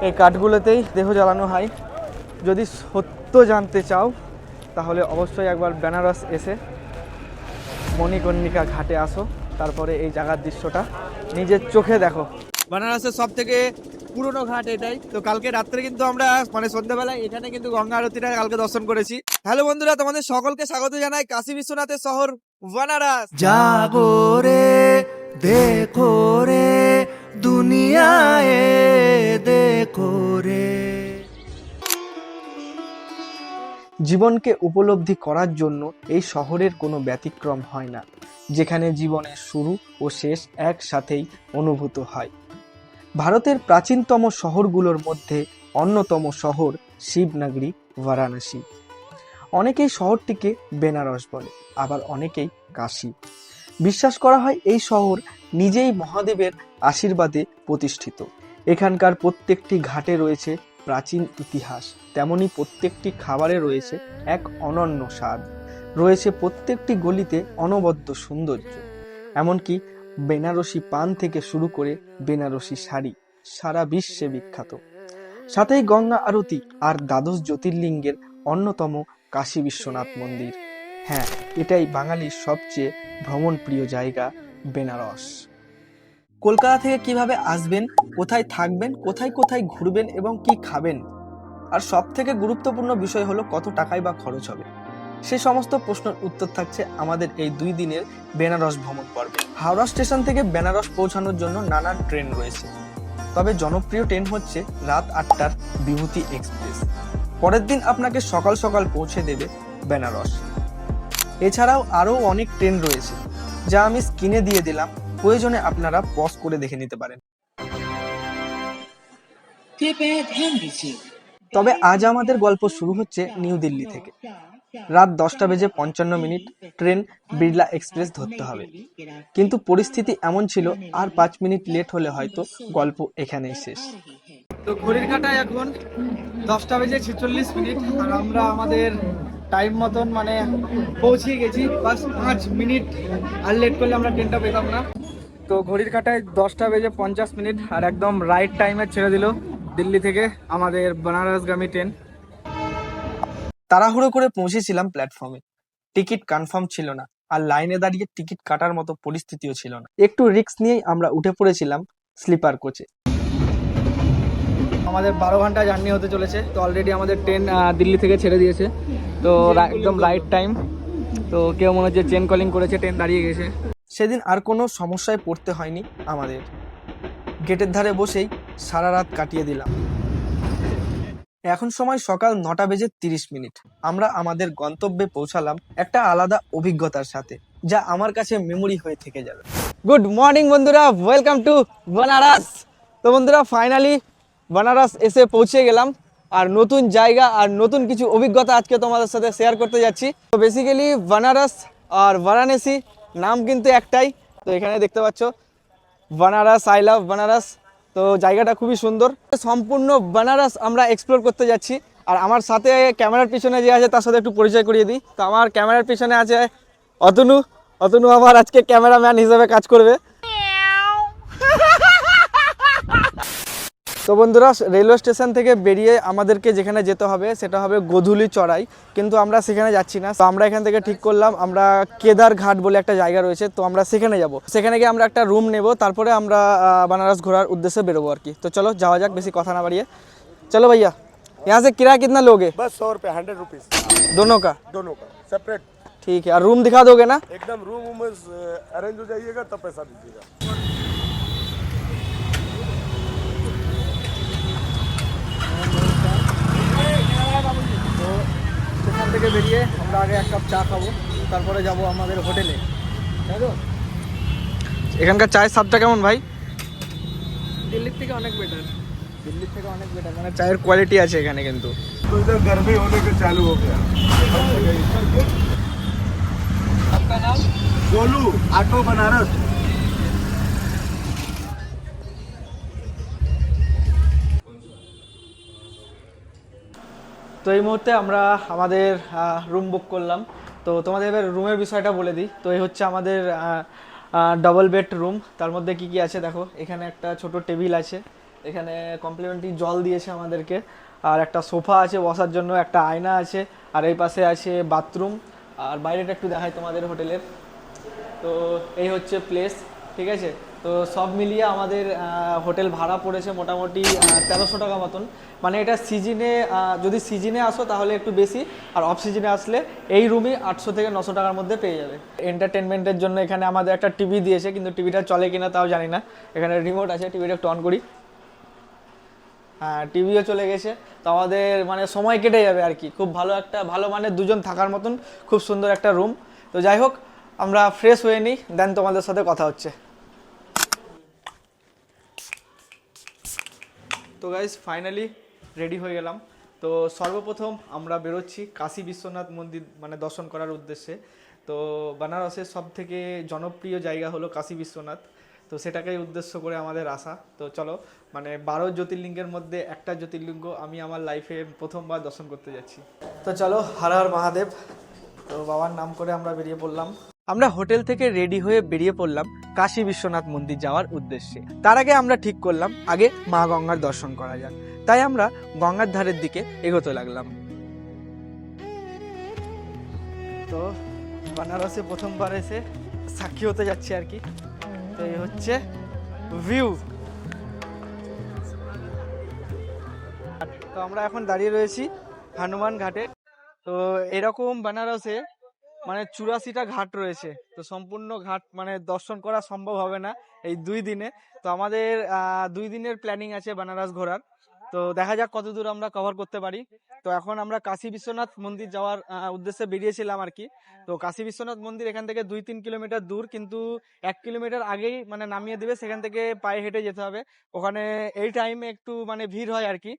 এই কাঠগুলোতেই দেহ জ্বালানো হয়। যদি সত্য জানতে চাও তাহলে অবশ্যই একবার বেনারস এসে মণিকর্ণিকা ঘাটে আসো, তারপরে এই জায়গার দৃশ্যটা নিজের চোখে দেখো। বেনারসের সব থেকে পুরনো ঘাট এটাই। তো কালকে রাত্রে কিন্তু আমরা মানে সন্ধ্যাবেলায় এখানে কিন্তু গঙ্গা আরতিটা কালকে দর্শন করেছি। হ্যালো বন্ধুরা, তোমাদের সকলকে স্বাগত জানাই কাশী বিশ্বনাথের শহর বেনারস। জাগো রে দেখো রে দুনিয়ায় দেখো রে। জীবনকে উপলব্ধি করার জন্য এই শহরের কোনো ব্যতিক্রম হয় না, যেখানে জীবনের শুরু ও শেষ একসাথেই অনুভূত হয়। ভারতের প্রাচীনতম শহরগুলোর মধ্যে অন্যতম শহর শিবনগরী বারাণসী। অনেকেই শহরটিকে বেনারস বলে, আবার অনেকেই কাশী। বিশ্বাস করা হয় এই শহর নিজেই মহাদেবের আশীর্বাদে প্রতিষ্ঠিত। এখানকার প্রত্যেকটি ঘাটে রয়েছে প্রাচীন ইতিহাস, তেমনি প্রত্যেকটি খাবারে রয়েছে এক অনন্য স্বাদ। রয়েছে প্রত্যেকটি গলিতে অনবদ্য সৌন্দর্য। এমনকি বেনারসি পান থেকে শুরু করে বেনারসি শাড়ি সারা বিশ্বে বিখ্যাত। সাথেই গঙ্গা আরতি আর দ্বাদশ জ্যোতির্লিঙ্গের অন্যতম কাশী বিশ্বনাথ মন্দির। হ্যাঁ, এটাই বাঙালির সবচেয়ে ভ্রমণ প্রিয় জায়গা বেনারস। কলকাতা থেকে কিভাবে আসবেন, কোথায় থাকবেন, কোথায় কোথায় ঘুরবেন এবং কি খাবেন, আর সব থেকে গুরুত্বপূর্ণ বিষয় হলো কত টাকায় বা খরচ হবে, সে সমস্ত প্রশ্নের উত্তর থাকছে আমাদের এই 2 দিনের বেনারস ভ্রমণ পর্বে। হাওড়া স্টেশন থেকে বেনারস পৌঁছানোর জন্য নানা ট্রেন রয়েছে, তবে জনপ্রিয় ট্রেন হচ্ছে রাত 8টার বিভূতি এক্সপ্রেস। পরের দিন আপনাকে সকাল সকাল পৌঁছে দেবে বেনারস। এছাড়াও আরও অনেক ট্রেন রয়েছে, যা আমি স্ক্রিনে দিয়ে দিলাম, প্রয়োজনে আপনারা পজ করে দেখে নিতে পারেন। তবে আজ আমাদের গল্প শুরু হচ্ছে নিউ দিল্লি থেকে। রাত 10:55 ট্রেন বিড়লা এক্সপ্রেস ধরতে হবে, কিন্তু পরিস্থিতি এমন ছিল আর 5 মিনিট লেট হলে হয়তো গল্প এখানেই শেষ। তো ঘড়ির কাঁটায় এখন 10:46 আর আমরা আমাদের টাইম মতন মানে পৌঁছে গেছি। বাস 5 মিনিট আর লেট করলে আমরা ট্রেনটা পেতাম না। তো ঘড়ির কাঁটায় 10:50 আর একদম রাইট টাইমে ছেড়ে দিল দিল্লি থেকে আমাদের বেনারসগামী ট্রেন। তাড়াহুড়ো করে পৌঁছেছিলাম প্ল্যাটফর্মে, টিকিট কনফার্ম ছিল না, আর লাইনে দাঁড়িয়ে টিকিট কাটার মতো পরিস্থিতিও ছিল না। একটু রিস্ক নিয়েই আমরা উঠে পড়েছিলাম স্লিপার কোচে। আমাদের 12 ঘন্টা জার্নি হতে চলেছে। তো অলরেডি আমাদের ট্রেন দিল্লি থেকে ছেড়ে দিয়েছে, তো একদম রাইট টাইম। তো কেউ মনে হচ্ছে চেন কলিং করেছে, ট্রেন দাঁড়িয়ে গেছে। সেদিন আর কোনো সমস্যায় পড়তে হয়নি আমাদের। গেটের ধারে বসেই সারা রাত কাটিয়ে দিলাম। এখন সময় সকাল 9:30। আমরা আমাদের গন্তব্যে পৌঁছালাম একটা আলাদা অভিজ্ঞতার সাথে, যা আমার কাছে মেমোরি হয়ে থেকে যাবে। গুড মর্নিং বন্ধুরা, ওয়েলকাম টু বেনারস। তো বন্ধুরা, ফাইনালি বেনারস এসে পৌঁছে গেলাম, আর নতুন জায়গা আর নতুন কিছু অভিজ্ঞতা আজকে তোমাদের সাথে শেয়ার করতে যাচ্ছি। তো বেসিক্যালি বেনারস আর বারাণসী নাম কিন্তু একটাই। তো এখানে দেখতে পাচ্ছ বেনারস, আই লাভ বেনারস। তো জায়গাটা খুবই সুন্দর। সম্পূর্ণ বেনারস আমরা এক্সপ্লোর করতে যাচ্ছি। আর আমার সাথে ক্যামেরার পিছনে যে আছে তার সাথে একটু পরিচয় করিয়ে দিই। তো আমার ক্যামেরার পিছনে আছে অতনু। অতনু আমার আজকে ক্যামেরাম্যান হিসেবে কাজ করবে। তো বন্ধুরা, রেলওয়ে স্টেশন থেকে বেরিয়ে আমাদেরকে যেখানে যেতে হবে সেটা হবে গোধূলি চড়াই, কিন্তু আমরা সেখানে যাচ্ছি না। তো আমরা এখান থেকে ঠিক করলাম আমরা কেদার ঘাট বলে একটা জায়গা রয়েছে, তো আমরা সেখানে যাব। সেখানে গিয়ে আমরা একটা রুম নেব, তারপরে আমরা বেনারস ঘোরার উদ্দেশ্যে বেরোবো আর কি। তো চলো যাওয়া যাক, বেশি কথা না বাড়িয়ে। চলো भैया, यहाँ से किराया कितना लोगे? बस 100 रुपये, 100 रुपीज दोनों का? दोनों का सेपरेट। ठीक है, और रूम दिखा दोगे ना? एकदम रूम अरेंज हो जाइएगा तब पैसा दीजिएगा। তো সেখান থেকে বেরিয়ে আমরা আগে এক কাপ চা খাবো, তারপরে যাব আমাদের হোটেলে, তাই তো? এখানকার চায়ের স্বাদটা কেমন ভাই? দিল্লির থেকে অনেক বেটার। দিল্লির থেকে অনেক বেটার, মানে চায়ের কোয়ালিটি আছে এখানে কিন্তু। तो इधर गर्मी होने के चालू हो गया। आपका नाम? गोलू, ऑटो बनारस। তো এই মুহূর্তে আমরা আমাদের রুম বুক করলাম। তো তোমাদের এবার রুমের বিষয়টা বলে দিই। তো এই হচ্ছে আমাদের ডাবল বেড রুম। তার মধ্যে কি কি আছে দেখো, এখানে একটা ছোট টেবিল আছে, এখানে কমপ্লিমেন্টারি জল দিয়েছে আমাদেরকে, আর একটা সোফা আছে বসার জন্য, একটা আয়না আছে, আর এই পাশে আছে বাথরুম। আর বাইরেটা একটু দেখাই তোমাদের হোটেলের। তো এই হচ্ছে প্লেস, ঠিক আছে। তো সব মিলিয়ে আমাদের হোটেল ভাড়া পড়েছে মোটামুটি 1300 টাকা মতন। মানে এটা সিজনে, যদি সিজনে আসো তাহলে একটু বেশি, আর অফ সিজনে আসলে এই রুমই 800 থেকে 900 টাকার মধ্যে পেয়ে যাবে। এন্টারটেনমেন্টের জন্য এখানে আমাদের একটা টিভি দিয়েছে, কিন্তু টিভিটা চলে কিনা তাও জানি না। এখানে রিমোট আছে, টিভিটা একটু অন করি। হ্যাঁ, টিভিও চলে গেছে। তো আমাদের মানে সময় কেটে যাবে আর কি। খুব ভালো একটা, ভালো মানে দুজন থাকার মতন খুব সুন্দর একটা রুম। তো যাই হোক, আমরা ফ্রেশ হয়ে নিই, দেন তোমাদের সাথে কথা হচ্ছে। তো গাইস, ফাইনালি রেডি হয়ে গেলাম। তো সর্বপ্রথম আমরা বেরোচ্ছি কাশী বিশ্বনাথ মন্দির মানে দর্শন করার উদ্দেশ্যে। তো বানারসের সব থেকে জনপ্রিয় জায়গা হলো কাশী বিশ্বনাথ, তো সেটাকেই উদ্দেশ্য করে আমাদের আসা। তো চলো, মানে 12 জ্যোতির্লিঙ্গের মধ্যে একটা জ্যোতির্লিঙ্গ আমি আমার লাইফে প্রথমবার দর্শন করতে যাচ্ছি। তো চলো, হর হর মহাদেব। তো বাবার নাম করে আমরা বেরিয়ে পড়লাম। আমরা হোটেল থেকে রেডি হয়ে বেরিয়ে পড়লাম কাশী বিশ্বনাথ মন্দির যাওয়ার উদ্দেশ্যে। তার আগে আমরা ঠিক করলাম আগে মা গঙ্গার দর্শন করা যাক, তাই আমরা গঙ্গার ধারের দিকে এগোতে লাগলাম। তো বানারসে প্রথমবার এসে সাক্ষী হতে যাচ্ছে আর কি। তো এই হচ্ছে ভিউ। তো আমরা এখন দাঁড়িয়ে রয়েছি হনুমান ঘাটে। তো এরকম বানারসে মানে 84টা ঘাট রয়েছে। তো সম্পূর্ণ ঘাট মানে দর্শন করা সম্ভব হবে না এই 2 দিনে। তো আমাদের 2 দিনের প্ল্যানিং আছে বানারস ঘোরার। তো দেখা যাক কত দূর আমরা কভার করতে পারি। তো এখন আমরা কাশী বিশ্বনাথ মন্দির যাওয়ার উদ্দেশ্যে বেরিয়েছিলাম আর কি। তো কাশী বিশ্বনাথ মন্দির এখান থেকে 2-3 কিলোমিটার দূর, কিন্তু 1 কিলোমিটার আগেই মানে নামিয়ে দিবে, সেখান থেকে পায়ে হেঁটে যেতে হবে। ওখানে এই টাইমে একটু মানে ভিড় হয় আর কি।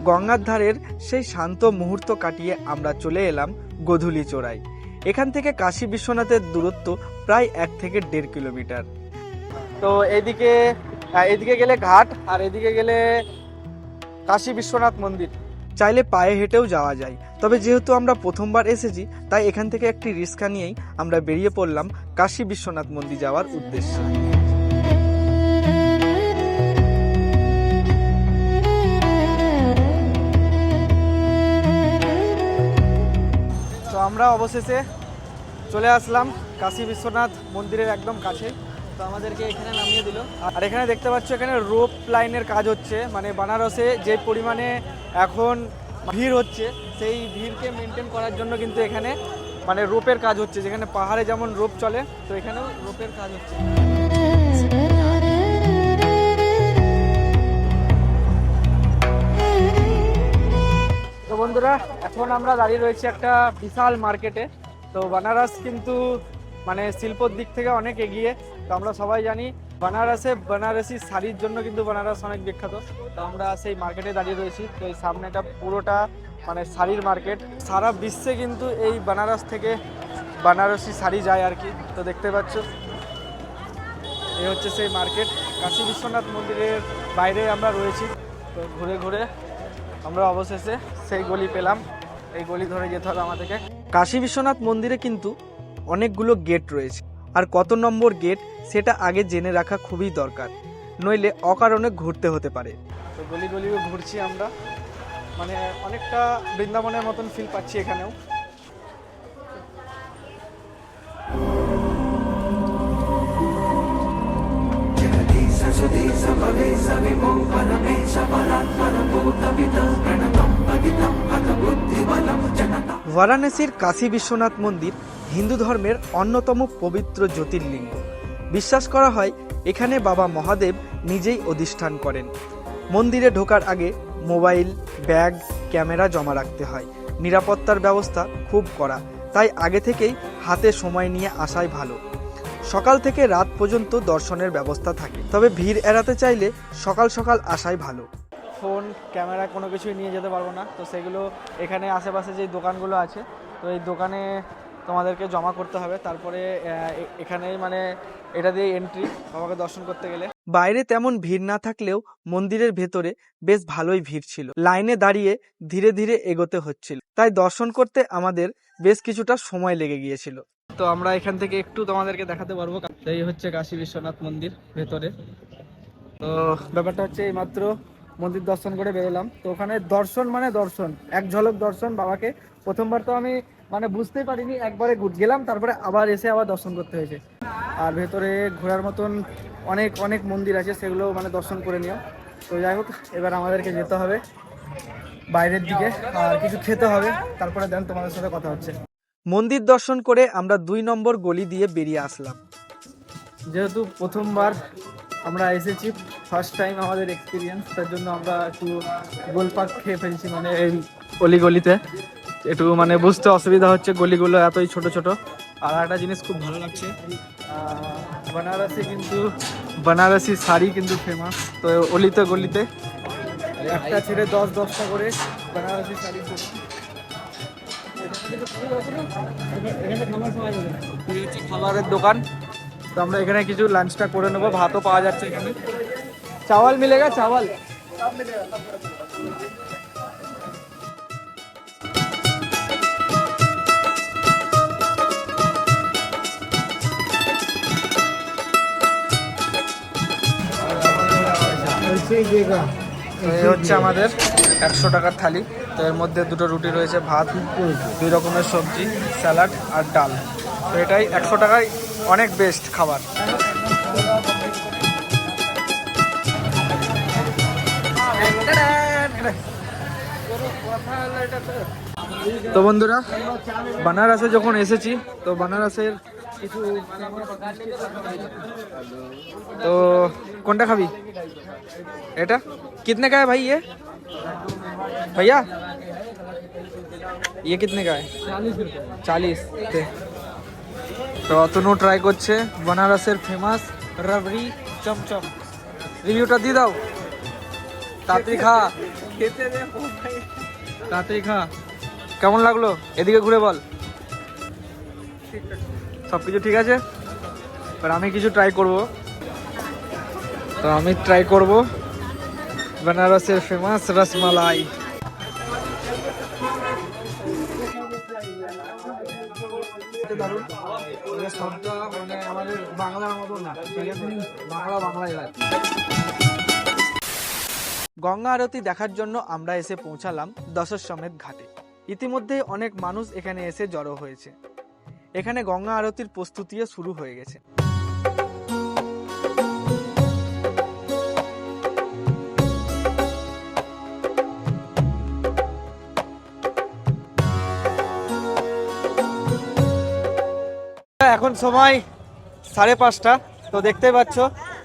গঙ্গার ধারের সেই শান্ত মুহূর্ত কাটিয়ে আমরা চলে এলাম গোধূলি চোরাই। এখান থেকে কাশী বিশ্বনাথের দূরত্ব প্রায় 1 থেকে 1.5 কিলোমিটার। তো এদিকে গেলে ঘাট, আর এদিকে গেলে কাশী বিশ্বনাথ মন্দির। চাইলে পায়ে হেঁটেও যাওয়া যায়, তবে যেহেতু আমরা প্রথমবার এসেছি তাই এখান থেকে একটি রিক্সা নিয়েই আমরা বেরিয়ে পড়লাম কাশী বিশ্বনাথ মন্দির যাওয়ার উদ্দেশ্যে। আমরা অবশেষে চলে আসলাম কাশী বিশ্বনাথ মন্দিরের একদম কাছে। তো আমাদেরকে এখানে নামিয়ে দিল, আর এখানে দেখতে পাচ্ছ এখানে রোপ লাইনের কাজ হচ্ছে। মানে বানারসে যে পরিমাণে এখন ভিড় হচ্ছে, সেই ভিড়কে মেনটেন করার জন্য কিন্তু এখানে মানে রোপের কাজ হচ্ছে। যেখানে পাহাড়ে যেমন রোপ চলে, তো এখানেও রোপের কাজ হচ্ছে। তো বন্ধুরা, এখন আমরা দাঁড়িয়ে রয়েছি একটা বিশাল মার্কেটে। তো বানারস কিন্তু মানে শিল্পর দিক থেকে অনেক এগিয়ে। তো আমরা সবাই জানি বানারসে বানারসি শাড়ির জন্য কিন্তু বানারস অনেক বিখ্যাত। তো আমরা সেই মার্কেটে দাঁড়িয়ে রয়েছি। তো এই সামনেটা পুরোটা মানে শাড়ির মার্কেট। সারা বিশ্বে কিন্তু এই বানারস থেকে বানারসি শাড়ি যায় আর কি। তো দেখতে পাচ্ছ এই হচ্ছে সেই মার্কেট। কাশী বিশ্বনাথ মন্দিরের বাইরে আমরা রয়েছি। তো ঘুরে ঘুরে আমরা অবশেষে সেই গলি পেলাম। এই গলি ধরে যেতে হবে আমাদেরকে। কাশী বিশ্বনাথ মন্দিরে কিন্তু অনেকগুলো গেট রয়েছে, আর কত নম্বর গেট সেটা আগে জেনে রাখা খুবই দরকার, নইলে অকারণে ঘুরতে হতে পারে। তো গলি গলি ঘুরছি আমরা, মানে অনেকটা বৃন্দাবনের মতন ফিল পাচ্ছি এখানেও। বারাণসীর কাশী বিশ্বনাথ মন্দির হিন্দু ধর্মের অন্যতম পবিত্র জ্যোতির্লিঙ্গ। বিশ্বাস করা হয় এখানে বাবা মহাদেব নিজেই অধিষ্ঠান করেন। মন্দিরে ঢোকার আগে মোবাইল, ব্যাগ, ক্যামেরা জমা রাখতে হয়। নিরাপত্তার ব্যবস্থা খুব কড়া, তাই আগে থেকেই হাতে সময় নিয়ে আসাই ভালো। সকাল থেকে রাত পর্যন্ত দর্শনের ব্যবস্থা থাকে, তবে ভিড় এড়াতে চাইলে সকাল সকাল আসাই ভালো। ফোন, ক্যামেরা কোনো কিছুই নিয়ে যেতে পারবো না। তো সেগুলো এখানে আশেপাশে যে দোকানগুলো আছে, তো এই দোকানে তোমাদেরকে জমা করতে হবে, তারপরে এখানেই মানে এটা দিয়ে এন্ট্রি বাবাকে দর্শন করতে গেলে। বাইরে তেমন ভিড় না থাকলেও মন্দিরের ভেতরে বেশ ভালোই ভিড় ছিল, লাইনে দাঁড়িয়ে ধীরে ধীরে এগোতে হচ্ছিল, তাই দর্শন করতে আমাদের বেশ কিছুটা সময় লেগে গিয়েছিল। তো আমরা এখান থেকে একটু তোমাদেরকে দেখাতে পারবো। এই হচ্ছে কাশী বিশ্বনাথ মন্দির ভেতরে। তো ব্যাপারটা হচ্ছে এইমাত্র মন্দির দর্শন করে বেরোলাম, তো ওখানে দর্শন মানে দর্শন, এক ঝলক দর্শন বাবাকে। প্রথমবার তো আমি মানে বুঝতেই পারিনি, একবারে গেলাম তারপরে আবার এসে আবার দর্শন করতে হয়েছে। আর ভেতরে ঘোরার মতন অনেক অনেক মন্দির আছে, সেগুলো মানে দর্শন করে নিও। তো যাই হোক, এবার আমাদেরকে যেতে হবে বাইরের দিকে আর কিছু খেতে হবে, তারপরে দেন তোমাদের সাথে কথা হচ্ছে। মন্দির দর্শন করে আমরা 2 নম্বর গলি দিয়ে বেরিয়ে আসলাম। যেহেতু প্রথমবার আমরা এসেছি, ফার্স্ট টাইম আমাদের এক্সপিরিয়েন্স, তার জন্য আমরা একটু গোলপাক খেয়ে ফেলছি, মানে এই অলিগলিতে একটু মানে বুঝতে অসুবিধা হচ্ছে, গলিগুলো এতই ছোট ছোট। আর একটা জিনিস খুব ভালো লাগছে, বেনারসি কিন্তু বেনারসি শাড়ি কিন্তু ফেমাস, তো অলিতে গলিতে একটা ছেড়ে 10-10টা করে বেনারসি শাড়ি। খাবারের দোকান, তো আমরা এখানে কিছু লাঞ্চটা করে নেবো। ভাতও পাওয়া যাচ্ছে এখানে, চাওয়াল মিলেগা, চাওয়াল সব মিলেগা। এই হচ্ছে আমাদের 100 টাকার থালি। তো এর মধ্যে 2টো রুটি রয়েছে, ভাত, 2 রকমের সবজি, স্যালাড আর ডাল। তো এটাই 100 টাকায় অনেক বেস্ট খাবার। তো বন্ধুরা, বানারসে যখন এসেছি, তো বানারসের কিছু তো কোনটা খাবি? এটা कितने का है भाई ये भैया? ये कितने का है? 40 তো অতনু ট্রাই করছে বানারসের ফেমাস রাবড়ি চমচম। রিভিউটা দিয়ে দাও, তাড়াতাড়ি খা, তাড়াতাড়ি খা। কেমন লাগলো? এদিকে ঘুরে বল। সব কিছু ঠিক আছে, এবার আমি কিছু ট্রাই করব। তো আমি ট্রাই করব বেনারসের ফেমাস রসমালাই। গঙ্গা আরতি দেখার জন্য আমরা এসে পৌঁছালাম দশাশ্বমেধ ঘাটে। ইতিমধ্যে অনেক মানুষ এখানে এসে জড়ো হয়েছে। এখানে গঙ্গা আরতির প্রস্তুতিও শুরু হয়ে গেছে। এখন সময় 5:30। তো দেখতেই পাচ্ছ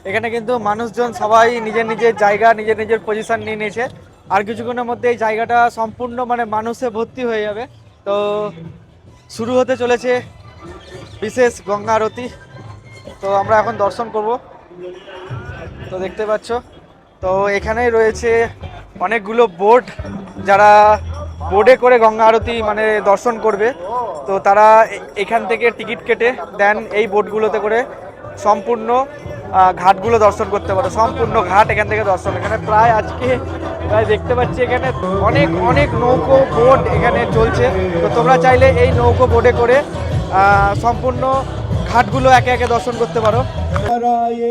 এখানে কিন্তু মানুষজন সবাই নিজের নিজের জায়গা, নিজের নিজের পজিশন নিয়ে নিয়েছে। আর কিছুক্ষণের মধ্যে এই জায়গাটা সম্পূর্ণ মানে মানুষে ভর্তি হয়ে যাবে। তো শুরু হতে চলেছে বিশেষ গঙ্গা আরতি। তো আমরা এখন দর্শন করব। তো দেখতে পাচ্ছ, তো এখানেই রয়েছে অনেকগুলো বোট, যারা বোর্ডে করে গঙ্গা আরতি মানে দর্শন করবে। তো তারা এখান থেকে টিকিট কেটে দেন এই বোটগুলোতে করে সম্পূর্ণ ঘাটগুলো দর্শন করতে পারো। সম্পূর্ণ ঘাট এখান থেকে দর্শন। এখানে প্রায় আজকে প্রায় দেখতে পাচ্ছি এখানে অনেক অনেক নৌকো বোট এখানে চলছে। তো তোমরা চাইলে এই নৌকো বোটে করে সম্পূর্ণ ঘাটগুলো একে একে দর্শন করতে পারো।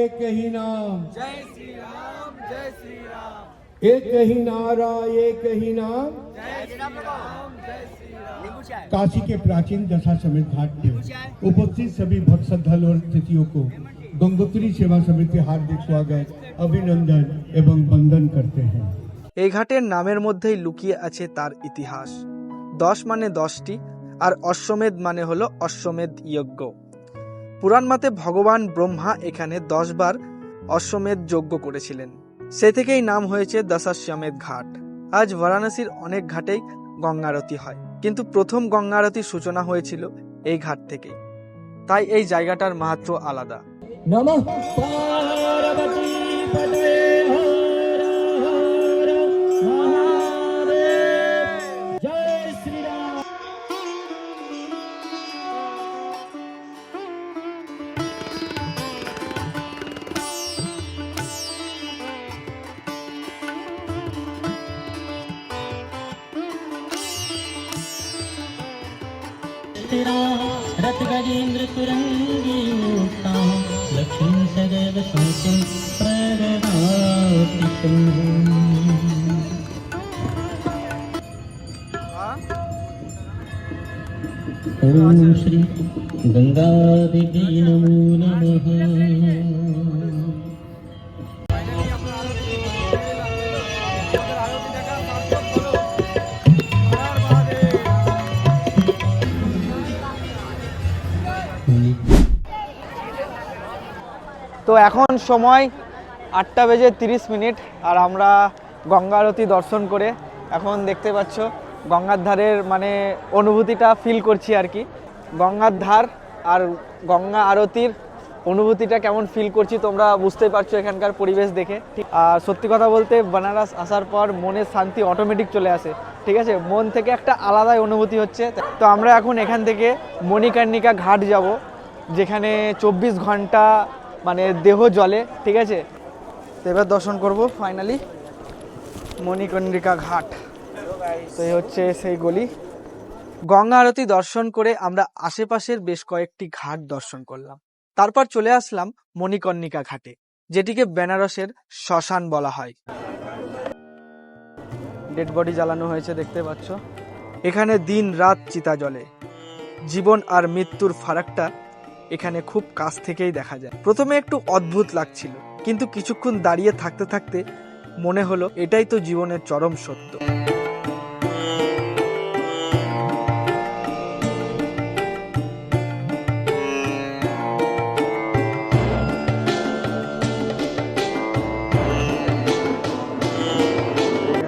एक ही नाम, জয় শ্রীরাম, জয় শ্রীরাম, एक ही नारा, एक ही नाम। काशी के प्राचीन दशाश्वमेध घाट पे उपस्थित सभी भक्त श्रद्धालु और अतिथियों को गंगोत्री सेवा समिति हार्दिक स्वागत, अभिनंदन एवं वंदन करते हैं। এই ঘাটের নামের মধ্যেই লুকিয়ে আছে তার ইতিহাস। 10 মানে 10টি, আর অশ্বমেধ মানে হলো অশ্বমেধ যজ্ঞ। পুরাণ মতে ভগবান ব্রহ্মা এখানে 10 বার অশ্বমেধ যজ্ঞ করেছিলেন, সে থেকেই নাম হয়েছে দশাশ্বমেধ ঘাট। আজ বারাণসীর অনেক ঘাটেই গঙ্গা আরতি হয়, কিন্তু প্রথম গঙ্গা আরতির সূচনা হয়েছিল এই ঘাট থেকেই, তাই এই জায়গাটার মাহাত্ম্য আলাদা। नमः पार्वती पते हर हर महादेव, जय श्री राम। सिरा रथ गजेंद्र तुरंगी मूर्ता लक्ष्मी सदैव संकुल प्रगभाति शंभु। ओम श्री गंगा देवी नमो नमः। তো এখন সময় 8:30 আর আমরা গঙ্গা আরতি দর্শন করে এখন দেখতে পাচ্ছ গঙ্গার ধারের মানে অনুভূতিটা ফিল করছি আর কি। গঙ্গার ধার আর গঙ্গা আরতির অনুভূতিটা কেমন ফিল করছি তোমরা বুঝতেই পারছো এখানকার পরিবেশ দেখে। আর সত্যি কথা বলতে বেনারস আসার পর মনের শান্তি অটোমেটিক চলে আসে, ঠিক আছে, মন থেকে একটা আলাদাই অনুভূতি হচ্ছে। তো আমরা এখন এখান থেকে মণিকর্ণিকা ঘাট যাব, যেখানে 24 ঘন্টা মানে দেহ জলে, ঠিক আছে। তো এবার দর্শন করব ফাইনালি মণিকর্ণিকা ঘাট। তো এই হচ্ছে সেই গলি। গঙ্গা আরতি দর্শন করে আমরা আশেপাশের বেশ কয়েকটি ঘাট দর্শন করলাম, তারপর চলে আসলাম মণিকর্ণিকা ঘাটে, যেটিকে বেনারসের শ্মশান বলা হয়। ডেড বডি জ্বালানো হয়েছে দেখতে পাচ্ছ। এখানে দিন রাত চিতা জ্বলে। জীবন আর মৃত্যুর ফারাকটা এখানে খুব কাছ থেকেই দেখা যায়। প্রথমে একটু অদ্ভুত লাগছিল, কিন্তু কিছুক্ষণ দাঁড়িয়ে থাকতে থাকতে মনে হলো এটাই তো জীবনের চরম সত্য।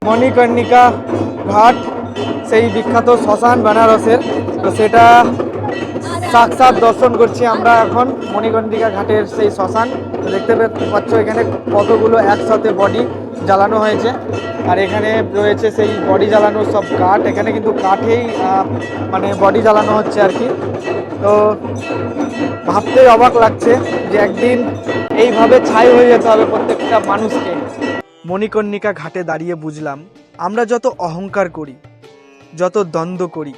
মণিকর্ণিকা ঘাট সেই বিখ্যাত শ্মশান বেনারসের, তো সেটা সাক্ষাৎ দর্শন করছি আমরা এখন মণিকর্ণিকা ঘাটের সেই শ্মশান। তো দেখতে পাচ্ছ এখানে কতগুলো একসাথে বডি জ্বালানো হয়েছে, আর এখানে রয়েছে সেই বডি জ্বালানোর সব কাঠ। এখানে কিন্তু কাঠেই মানে বডি জ্বালানো হচ্ছে আর কি। তো ভাবতেই অবাক লাগছে যে একদিন এইভাবে ছাই হয়ে যেতে হবে প্রত্যেকটা মানুষকে। মণিকর্ণিকা ঘাটে দাঁড়িয়ে বুঝলাম আমরা যত অহংকার করি, যত দ্বন্দ্ব করি,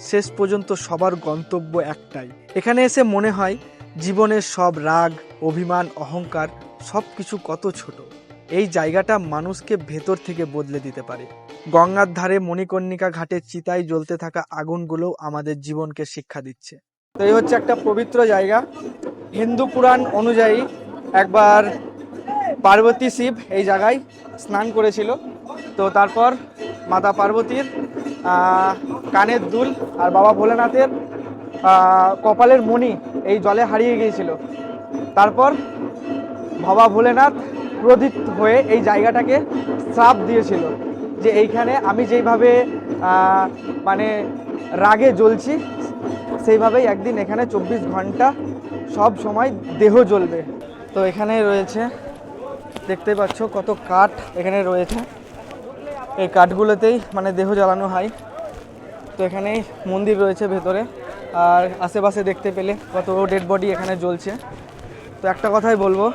শেষ পর্যন্ত সবার গন্তব্য একটাই। এখানে এসে মনে হয় জীবনের সব রাগ, অভিমান, অহংকার সব কিছু কত ছোট। এই জায়গাটা মানুষকে ভেতর থেকে বদলে দিতে পারে। গঙ্গার ধারে মণিকর্ণিকা ঘাটে চিতায় জ্বলতে থাকা আগুনগুলোও আমাদের জীবনকে শিক্ষা দিচ্ছে। তো এই হচ্ছে একটা পবিত্র জায়গা। হিন্দু পুরাণ অনুযায়ী একবার পার্বতী শিব এই জায়গায় স্নান করেছিল। তো তারপর মাতা পার্বতীর কানের দুল আর বাবা ভোলেনাথের কপালের মণি এই জলে হারিয়ে গিয়েছিল। তারপর বাবা ভোলেনাথ ক্রোধিত হয়ে এই জায়গাটাকে শ্রাপ দিয়েছিল যে এইখানে আমি যেইভাবে মানে রাগে জ্বলছি, সেইভাবেই একদিন এখানে 24 ঘন্টা সব সময় দেহ জ্বলবে। তো এখানে রয়েছে দেখতে পাচ্ছ কত কাঠ এখানে রয়েছে, এই কাঠগুলোতেই মানে দেহ জ্বালানো হয়। তো এখানে মন্দির রয়েছে ভেতরে, আর আশেপাশে দেখতে পেলে কত ডেড বডি এখানে জ্বলছে। তো একটা কথাই বলবো,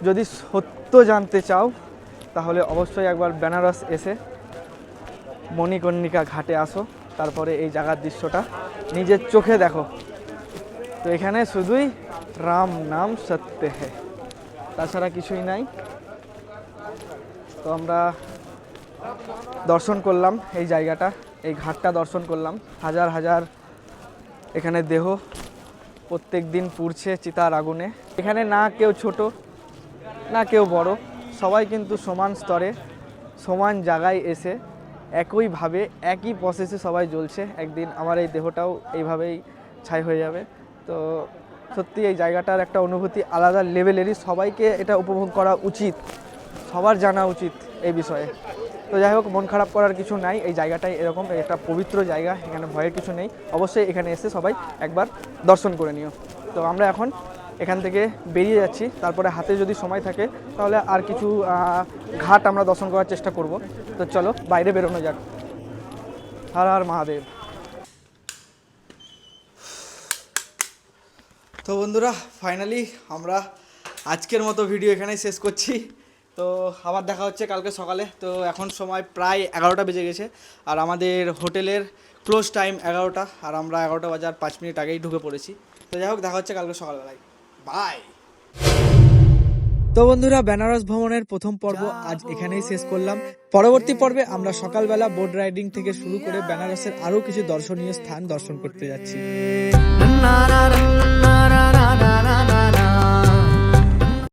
যদি সত্য জানতে চাও তাহলে অবশ্যই একবার বেনারস এসে মণিকর্ণিকা ঘাটে আসো, তারপরে এই জায়গার দৃশ্যটা নিজের চোখে দেখো। তো এখানে শুধুই রাম নাম সত্য হ্যায়, তাছাড়া কিছুই নাই। তো আমরা দর্শন করলাম এই জায়গাটা, এই ঘাটটা দর্শন করলাম। হাজার হাজার এখানে দেহ প্রত্যেক দিন পুড়ছে চিতার আগুনে। এখানে না কেউ ছোট না কেউ বড়, সবাই কিন্তু সমান স্তরে সমান জায়গায় এসে একইভাবে একই প্রসেসে সবাই জ্বলছে। একদিন আমার এই দেহটাও এইভাবেই ছাই হয়ে যাবে। তো সত্যি এই জায়গাটার একটা অনুভূতি আলাদা লেভেলেরই, সবাইকে এটা উপভোগ করা উচিত, সবার জানা উচিত এই বিষয়ে। তো যাই হোক, মন খারাপ করার কিছু নাই, এই জায়গাটাই এরকম একটা পবিত্র জায়গা, এখানে ভয়ের কিছু নেই। অবশ্যই এখানে এসে সবাই একবার দর্শন করে নিও। তো আমরা এখন এখান থেকে বেরিয়ে যাচ্ছি, তারপরে হাতে যদি সময় থাকে তাহলে আর কিছু ঘাট আমরা দর্শন করার চেষ্টা করব। তো চলো বাইরে বেরোনো যাক। হর হর মহাদেব। তো বন্ধুরা, ফাইনালি আমরা আজকের মতো ভিডিও এখানেই শেষ করছি। তো আবার দেখা হচ্ছে কালকে সকালে। তো এখন সময় প্রায় 11টা বেজে গেছে, আর আমাদের হোটেলের ক্লোজ টাইম 11টা, আর আমরা 11টা বাজার 5 মিনিট আগেই ঢুকে পড়েছি। তো যাই হোক, দেখা হচ্ছে কালকে সকালবেলায়। বাই। তো বন্ধুরা, বেনারস ভ্রমণের প্রথম পর্ব আজ এখানেই শেষ করলাম। পরবর্তী পর্বে আমরা সকালবেলা বোট রাইডিং থেকে শুরু করে বেনারসের আরো কিছু দর্শনীয় স্থান দর্শন করতে যাচ্ছি। না না না না না না